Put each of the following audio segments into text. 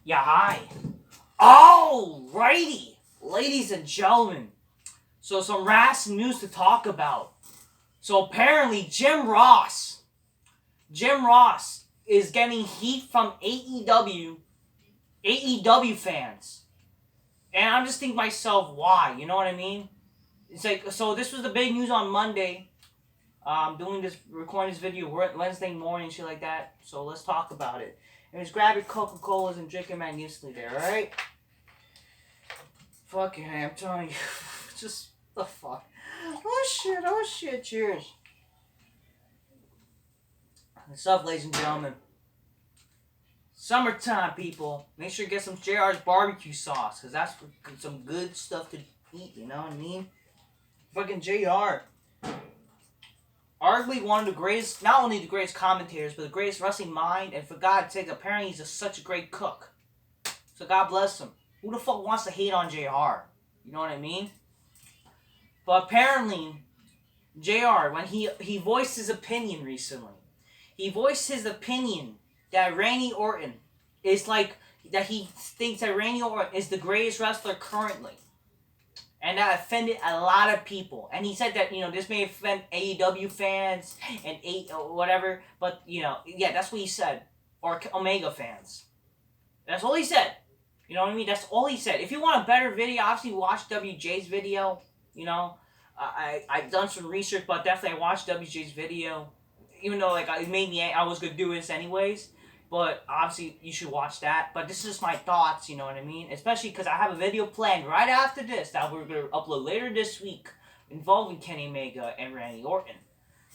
Yeah, hi. Alrighty, ladies and gentlemen. So some rash news to talk about. So apparently Jim Ross is getting heat from AEW fans. And I'm just thinking to myself, why? You know what I mean? It's like, so this was the big news on Monday. Recording this video Wednesday morning, shit like that. So let's talk about it. And just grab your Coca-Colas and drink them magnificently there, alright? Fucking, I'm telling you. Just, the fuck. Oh shit, cheers. What's up, ladies and gentlemen? Summertime, people. Make sure you get some JR's barbecue sauce, because that's some good stuff to eat, you know what I mean? Fucking JR. Arguably one of the greatest, not only the greatest commentators, but the greatest wrestling mind, and for God's sake, apparently he's such a great cook. So God bless him. Who the fuck wants to hate on JR? You know what I mean? But apparently, JR, when he voiced his opinion recently, he voiced his opinion that Randy Orton is that he thinks that Randy Orton is the greatest wrestler currently. And that offended a lot of people. And he said that, this may offend AEW fans and whatever, but, yeah, that's what he said. Or Omega fans. That's all he said. You know what I mean? That's all he said. If you want a better video, obviously watch WJ's video. I've done some research, but definitely I watched WJ's video. Even though, it made me, I was going to do this anyways. But obviously, you should watch that. But this is just my thoughts, you know what I mean? Especially because I have a video planned right after this that we're going to upload later this week involving Kenny Omega and Randy Orton.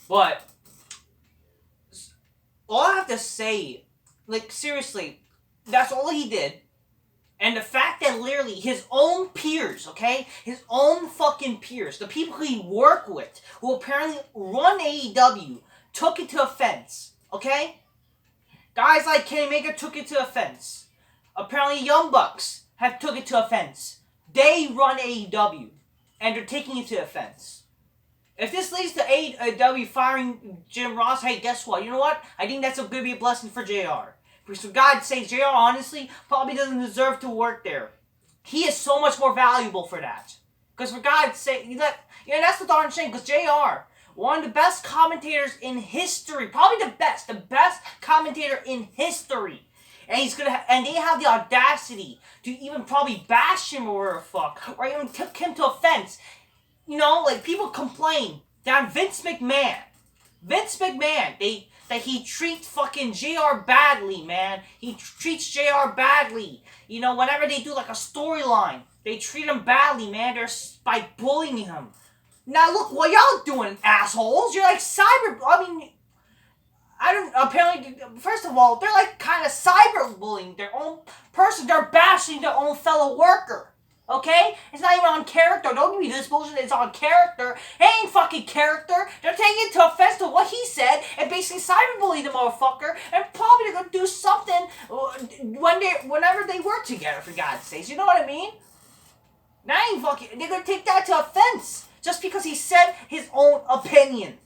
But all I have to say, seriously, that's all he did. And the fact that literally his own peers, okay? His own fucking peers, the people who he worked with, who apparently run AEW, took it to offense, okay? Guys like Kenny Omega took it to offense. Apparently Young Bucks have took it to offense. They run AEW, and they're taking it to offense. If this leads to AEW firing Jim Ross, hey, guess what? You know what? I think that's going to be a blessing for JR. Because for God's sake, JR honestly probably doesn't deserve to work there. He is so much more valuable for that. Because for God's sake, that's the darn shame. Because JR, one of the best commentators in history, probably the best commentator in history. And they have the audacity to even probably bash him or whatever the fuck, or even took him to offense. People complain that Vince McMahon, that he treats fucking JR badly, man. He treats JR badly. Whenever they do a storyline, they treat him badly, man. They're by bullying him. Now look, what y'all doing, assholes? You're apparently, first of all, they're kind of cyberbullying their own person. They're bashing their own fellow worker. Okay? It's not even on character. Don't give me this bullshit. It's on character. It ain't fucking character. They're taking it to offense to what he said and basically cyberbullying the motherfucker. And probably they're gonna do something whenever they work together, for God's sakes. You know what I mean? They're gonna take that to offense just because he said his own opinion.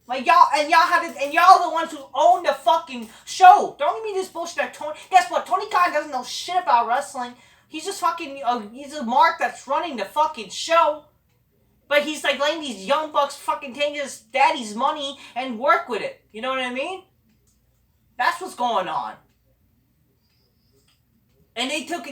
Y'all the ones who own the fucking show. Don't give me this bullshit that Tony. Guess what? Tony Khan doesn't know shit about wrestling. He's just fucking. He's a mark that's running the fucking show. But he's letting these young bucks fucking take his daddy's money and work with it. You know what I mean? That's what's going on. And they took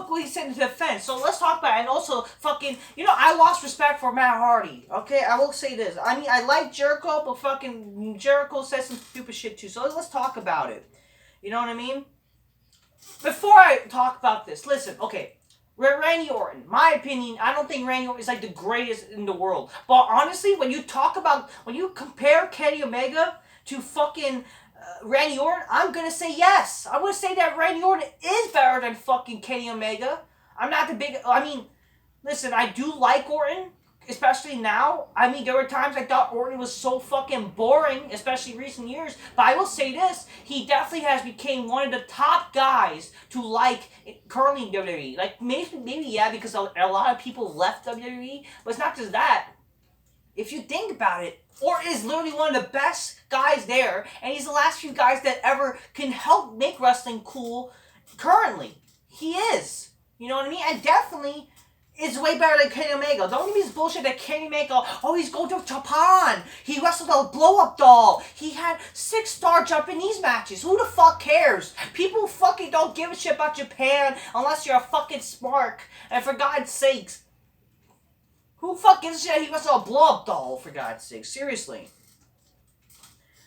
what he said into offense. So let's talk about it. And also, fucking, I lost respect for Matt Hardy. Okay, I will say this. I like Jericho, but fucking Jericho says some stupid shit too. So let's talk about it. You know what I mean? Before I talk about this, listen, okay. Randy Orton, my opinion, I don't think Randy Orton is the greatest in the world. But honestly, when you compare Kenny Omega to fucking Randy Orton, I'm going to say yes. I'm going to say that Randy Orton is better than fucking Kenny Omega. Listen, I do like Orton, especially now. There were times I thought Orton was so fucking boring, especially recent years. But I will say this, he definitely has become one of the top guys to like currently in WWE. Maybe yeah, because a lot of people left WWE. But it's not just that. If you think about it, Orton is literally one of the best guys there, and he's the last few guys that ever can help make wrestling cool Currently. He is. You know what I mean? And definitely is way better than Kenny Omega. Don't give me this bullshit that Kenny Omega, oh, he's going to Japan. He wrestled a blow-up doll. He had 6-star Japanese matches. Who the fuck cares? People fucking don't give a shit about Japan unless you're a fucking smart. And for God's sakes, who fuck gives a shit that he wrestled a blow-up doll, for God's sake? Seriously.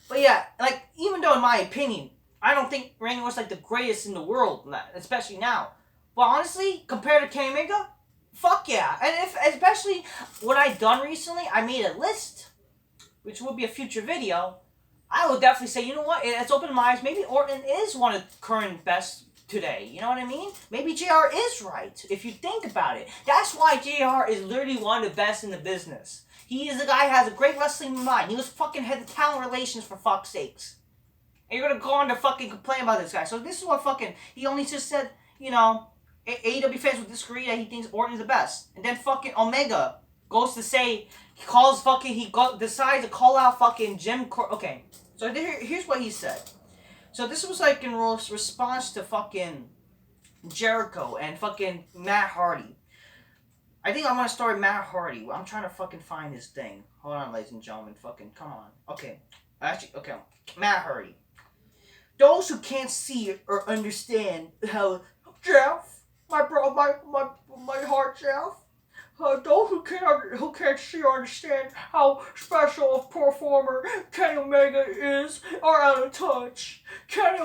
But yeah, like, even though in my opinion, I don't think Randy Orton's like the greatest in the world, especially now. But honestly, compared to Kenny Omega, fuck yeah. And especially what I've done recently, I made a list, which will be a future video. I will definitely say, you know what, it's opened my eyes. Maybe Orton is one of the current best today. You know what I mean? Maybe JR is right, if you think about it. That's why JR is literally one of the best in the business. He is a guy who has a great wrestling mind. He was fucking head of talent relations, for fuck's sakes. And you're gonna go on to fucking complain about this guy. So this is what fucking, he only just said, you know, AEW fans will disagree that he thinks Orton is the best. And then fucking Omega goes to say, decides to call out fucking okay. So here's what he said. So this was like in response to fucking Jericho and fucking Matt Hardy. I think I want to start with Matt Hardy. I'm trying to fucking find his thing. Hold on, ladies and gentlemen. Fucking, come on. Okay. Actually, okay. Matt Hardy. Those who can't see or understand how... Jeff, my heart, Jeff. Those who can't see or understand how special a performer Kenny Omega is are out of touch. Kenny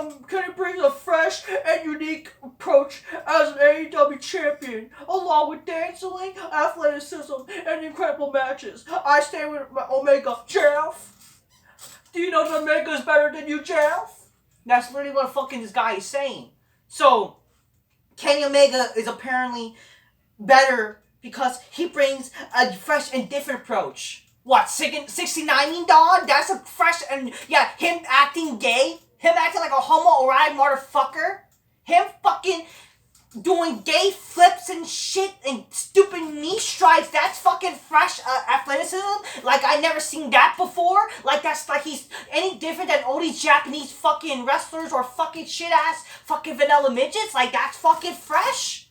brings a fresh and unique approach as an AEW champion, along with dancing, athleticism, and incredible matches. I stand with Omega. Jeff, do you know that Omega is better than you, Jeff? That's literally what fucking this guy is saying. So, Kenny Omega is apparently better because he brings a fresh and different approach. What, 69 Dawn? That's a fresh and, yeah, him acting gay? Him acting like a homoerotic motherfucker? Him fucking doing gay flips and shit and stupid knee strikes? That's fucking fresh athleticism? Like, I never seen that before? Like, that's like he's any different than all these Japanese fucking wrestlers or fucking shit-ass fucking vanilla midgets? Like, that's fucking fresh?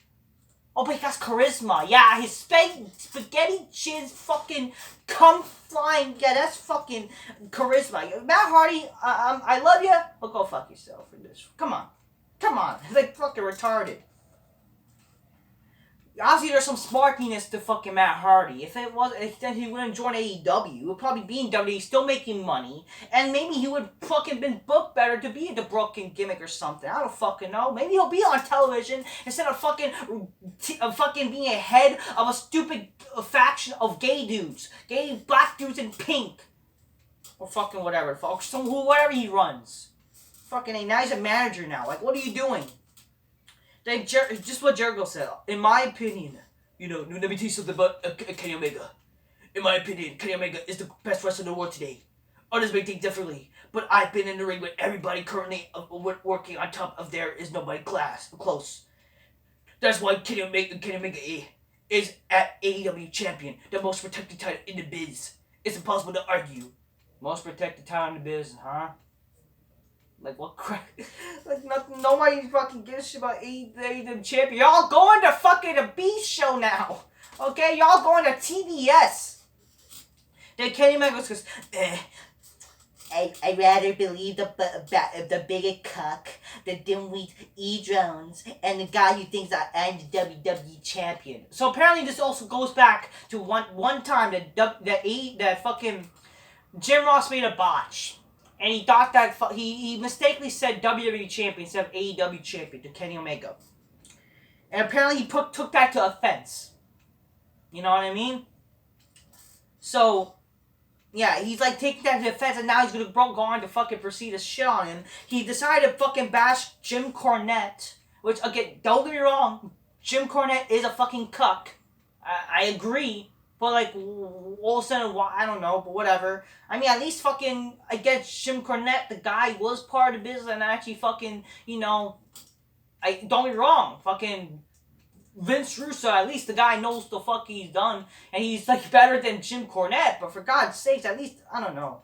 Oh, but he has charisma. Yeah, his spaghetti chin's fucking come flying. Yeah, that's fucking charisma. Matt Hardy, I love you, but go fuck yourself for this. Come on. Come on. It's like fucking retarded. Obviously, there's some smartiness to fucking Matt Hardy. If it was, then he wouldn't join AEW. He would probably be in WWE, still making money, and maybe he would fucking been booked better to be in the Brooklyn gimmick or something. I don't fucking know. Maybe he'll be on television instead of fucking being a head of a stupid faction of gay dudes, gay black dudes in pink, or fucking whatever, folks. So whatever he runs, fucking. Now he's a manager now. Like, what are you doing? Just what Jericho said. In my opinion, you know, let me tell you something about Kenny Omega. In my opinion, Kenny Omega is the best wrestler in the world today. Others may think differently, but I've been in the ring with everybody currently working on top of there is nobody close. That's why Kenny Omega is at AEW champion, the most protected title in the biz. It's impossible to argue. Most protected title in the biz, huh? Like, what crap? Like, nothing, nobody fucking gives a shit about AEW champion. Y'all going to fucking the Beast show now. Okay? Y'all going to TBS. Then Kenny Omega goes, I'd rather believe the bigot cuck, the dimwit E-drones, and the guy who thinks I'm the WWE champion. So apparently this also goes back to one time that fucking Jim Ross made a botch. And he thought that he mistakenly said WWE champion instead of AEW champion to Kenny Omega. And apparently he took that to offense. You know what I mean? So, yeah, he's like taking that to offense, and now he's gonna go on to fucking proceed to shit on him. He decided to fucking bash Jim Cornette, which, again, don't get me wrong, Jim Cornette is a fucking cuck. I agree. But, like, all of a sudden, I don't know, but whatever. I mean, at least fucking, I guess Jim Cornette, the guy, was part of the business and actually fucking, you know, don't get me wrong, fucking Vince Russo, at least the guy knows the fuck he's done, and he's, like, better than Jim Cornette, but for God's sakes, at least, I don't know,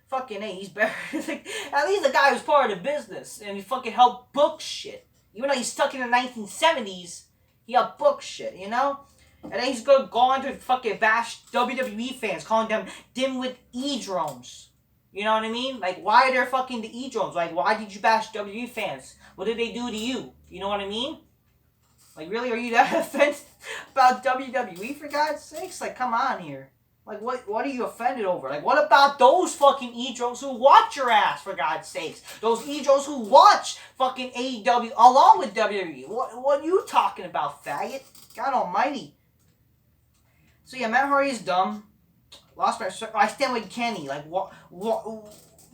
fucking, hey, he's better, like, at least the guy was part of the business, and he fucking helped book shit. Even though he's stuck in the 1970s, he got book shit, you know? And then he's gonna go on to fucking bash WWE fans, calling them dimwit E-drones. You know what I mean? Like, why are there fucking the E-drones? Like, why did you bash WWE fans? What did they do to you? You know what I mean? Like, really, are you that offended about WWE, for God's sakes? Like, come on here. Like, what are you offended over? Like, what about those fucking E-drones who watch your ass, for God's sakes? Those E-drones who watch fucking AEW along with WWE. What are you talking about, faggot? God almighty. So, yeah, Matt Hardy is dumb. Lost my... I stand with Kenny. Like, what?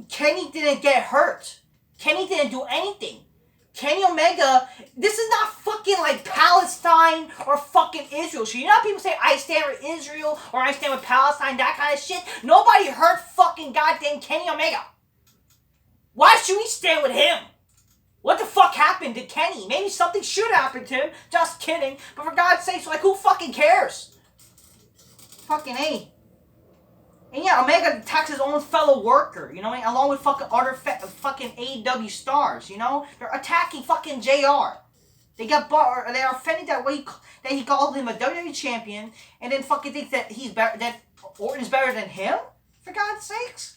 Kenny didn't get hurt. Kenny didn't do anything. Kenny Omega, this is not fucking like Palestine or fucking Israel. So you know how people say, I stand with Israel or I stand with Palestine, that kind of shit? Nobody hurt fucking goddamn Kenny Omega. Why should we stand with him? What the fuck happened to Kenny? Maybe something should happen to him. Just kidding. But for God's sakes, like, who fucking cares? Fucking A. And yeah, Omega attacks his own fellow worker, you know, along with fucking other fucking AEW stars, you know? They're attacking fucking JR. They are offended that he called him a WWE champion, and then fucking think that that Orton is better than him? For God's sakes.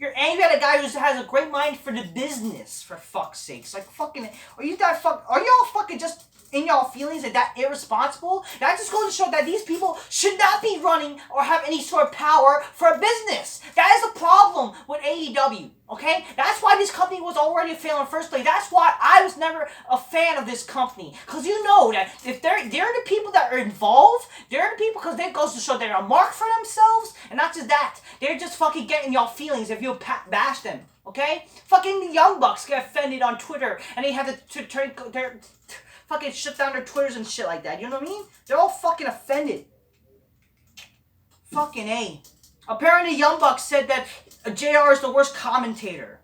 You're angry at a guy who has a great mind for the business, for fuck's sakes. Like, fucking, are y'all fucking just in y'all feelings and that irresponsible? That just goes to show that these people should not be running or have any sort of power for a business. That is a problem with AEW, okay? That's why this company was already a failure in the first place. That's why I was never a fan of this company. Because you know that if they're the people that are involved, they're the people, because it goes to show they're a mark for themselves, and not just that, they're just fucking getting y'all feelings if you bash them, okay? Fucking the Young Bucks get offended on Twitter, and they have to turn their... fucking shut down their Twitters and shit like that. You know what I mean? They're all fucking offended. Fucking A. Apparently, Young Bucks said that JR is the worst commentator.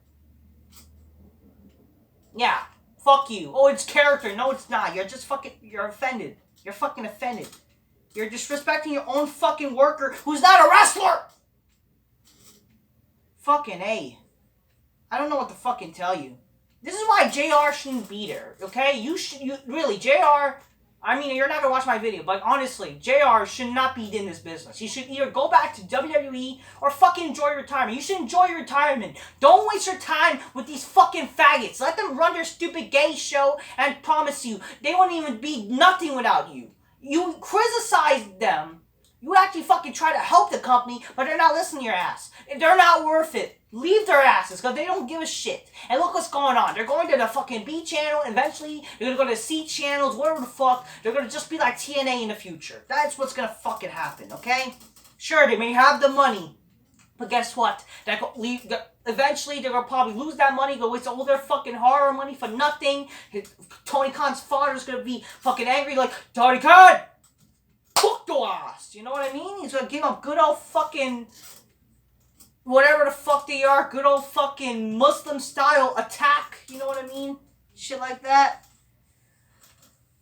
Yeah. Fuck you. Oh, it's character. No, it's not. You're just fucking... You're offended. You're fucking offended. You're disrespecting your own fucking worker who's not a wrestler! Fucking A. I don't know what to fucking tell you. This is why JR shouldn't be there, okay? You really, JR, I mean, you're not gonna watch my video, but honestly, JR should not be in this business. You should either go back to WWE or fucking enjoy your retirement. You should enjoy your retirement. Don't waste your time with these fucking faggots. Let them run their stupid gay show and promise you they won't even be nothing without you. You criticize them. You actually fucking try to help the company, but they're not listening to your ass. They're not worth it. Leave their asses, because they don't give a shit. And look what's going on. They're going to the fucking B channel. Eventually, they're going to go to C channels, whatever the fuck. They're going to just be like TNA in the future. That's what's going to fucking happen, okay? Sure, they may have the money, but guess what? Eventually, they're going to probably lose that money, go waste all their fucking horror money for nothing. Tony Khan's father's going to be fucking angry, like, Tony Khan! Fuck your ass! You know what I mean? He's gonna give them good old fucking... whatever the fuck they are. Good old fucking Muslim style attack. You know what I mean? Shit like that.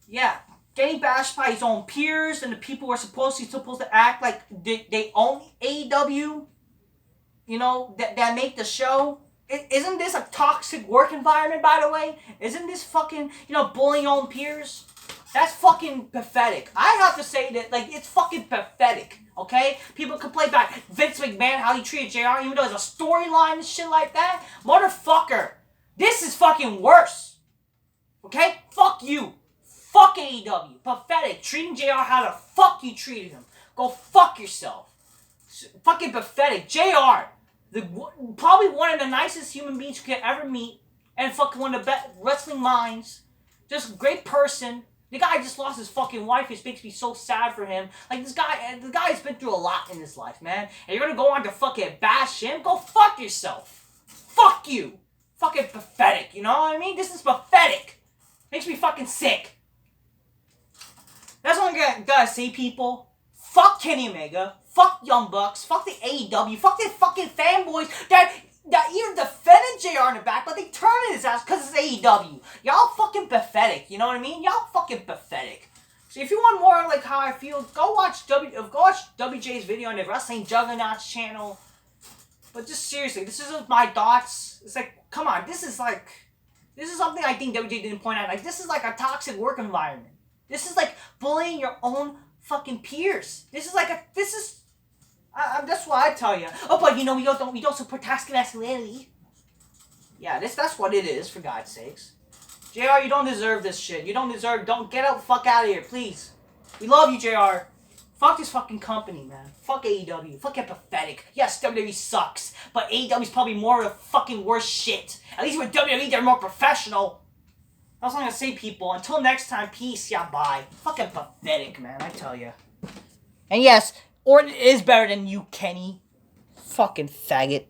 Yeah. Getting bashed by his own peers and the people who are supposed to act like they own AEW. You know, that make the show. Isn't this a toxic work environment, by the way? Isn't this fucking, bullying your own peers? That's fucking pathetic. I have to say that, like, it's fucking pathetic, okay? People complain about Vince McMahon, how he treated JR, even though there's a storyline and shit like that. Motherfucker, this is fucking worse, okay? Fuck you. Fuck AEW. Pathetic. Treating JR how the fuck you treated him. Go fuck yourself. Fucking pathetic. JR, probably one of the nicest human beings you can ever meet, and fucking one of the best wrestling minds. Just a great person. The guy just lost his fucking wife. It makes me so sad for him. Like, the guy's been through a lot in his life, man. And you're gonna go on to fucking bash him? Go fuck yourself. Fuck you. Fucking pathetic, you know what I mean? This is pathetic. Makes me fucking sick. That's what I gotta say, people. Fuck Kenny Omega. Fuck Young Bucks. Fuck the AEW. Fuck the fucking fanboys that even defended JR in the back, but they turned his ass because it's AEW. Y'all fucking pathetic, you know what I mean? Y'all fucking pathetic. So if you want more like how I feel, go watch WJ's video on the Wrestling Juggernauts channel. But just seriously, this is my thoughts. It's like, come on, this is like, This is something I think WWE didn't point out. Like, this is like a toxic work environment. This is like bullying your own fucking peers. This is like that's what I tell you. Oh, but you know, we don't support toxic masculinity. Yeah, that's what it is, for God's sakes. JR, you don't deserve this shit. Don't get out, fuck out of here, please. We love you, JR. Fuck this fucking company, man. Fuck AEW. Fucking pathetic. Yes, WWE sucks, but AEW's probably more of the fucking worst shit. At least with WWE, they're more professional. That's all I'm gonna say, people. Until next time, peace, yeah, bye. Fucking pathetic, man, I tell you. And yes, Orton is better than you, Kenny. Fucking faggot.